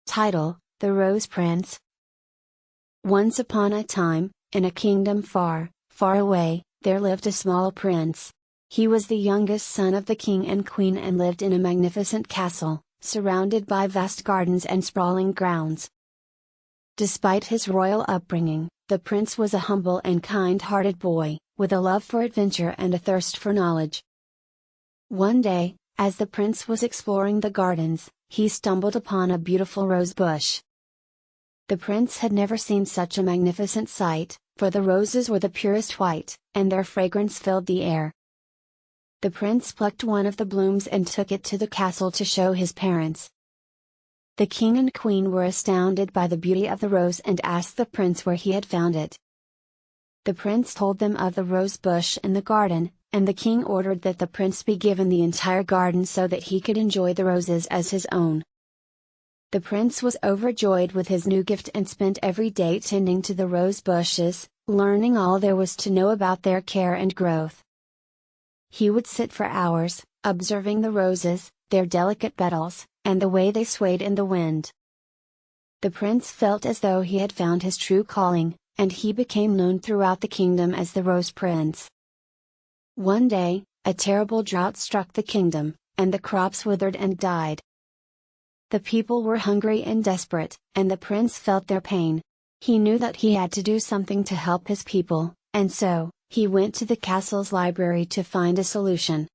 Title: The Rose Prince. Once upon a time, in a kingdom far, far away, there lived a small prince. He was the youngest son of the king and queen and lived in a magnificent castle, surrounded by vast gardens and sprawling grounds. Despite his royal upbringing, the prince was a humble and kind-hearted boy, with a love for adventure and a thirst for knowledge. One day, as the prince was exploring the gardens, he stumbled upon a beautiful rose bush. The prince had never seen such a magnificent sight, for the roses were the purest white, and their fragrance filled the air. The prince plucked one of the blooms and took it to the castle to show his parents. The king and queen were astounded by the beauty of the rose and asked the prince where he had found it. The prince told them of the rose bush in the garden, and the king ordered that the prince be given the entire garden so that he could enjoy the roses as his own. The prince was overjoyed with his new gift and spent every day tending to the rose bushes, learning all there was to know about their care and growth. He would sit for hours, observing the roses, their delicate petals, and the way they swayed in the wind. The prince felt as though he had found his true calling, and he became known throughout the kingdom as the Rose Prince. One day, a terrible drought struck the kingdom, and the crops withered and died. The people were hungry and desperate, and the prince felt their pain. He knew that he had to do something to help his people, and so, he went to the castle's library to find a solution.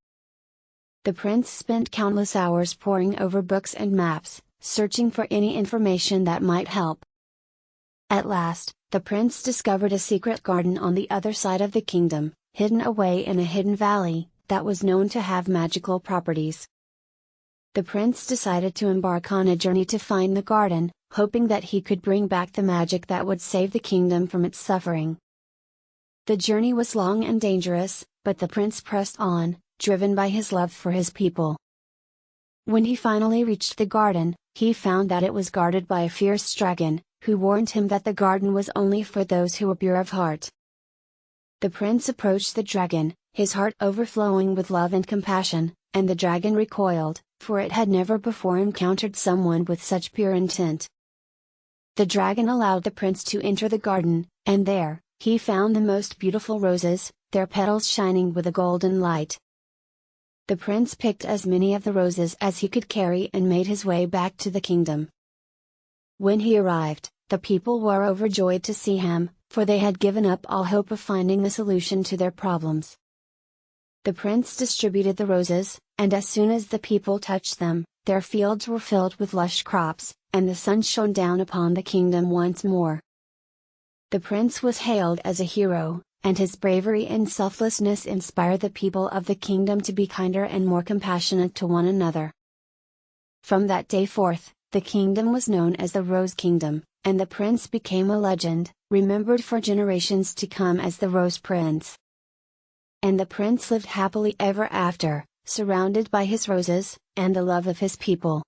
The prince spent countless hours poring over books and maps, searching for any information that might help. At last, the prince discovered a secret garden on the other side of the kingdom, hidden away in a hidden valley, that was known to have magical properties. The prince decided to embark on a journey to find the garden, hoping that he could bring back the magic that would save the kingdom from its suffering. The journey was long and dangerous, but the prince pressed on, driven by his love for his people. When he finally reached the garden, he found that it was guarded by a fierce dragon, who warned him that the garden was only for those who were pure of heart. The prince approached the dragon, his heart overflowing with love and compassion, and the dragon recoiled, for it had never before encountered someone with such pure intent. The dragon allowed the prince to enter the garden, and there, he found the most beautiful roses, their petals shining with a golden light. The prince picked as many of the roses as he could carry and made his way back to the kingdom. When he arrived, the people were overjoyed to see him, for they had given up all hope of finding the solution to their problems. The prince distributed the roses, and as soon as the people touched them, their fields were filled with lush crops, and the sun shone down upon the kingdom once more. The prince was hailed as a hero, and his bravery and selflessness inspired the people of the kingdom to be kinder and more compassionate to one another. From that day forth, the kingdom was known as the Rose Kingdom, and the prince became a legend, remembered for generations to come as the Rose Prince. And the prince lived happily ever after, surrounded by his roses, and the love of his people.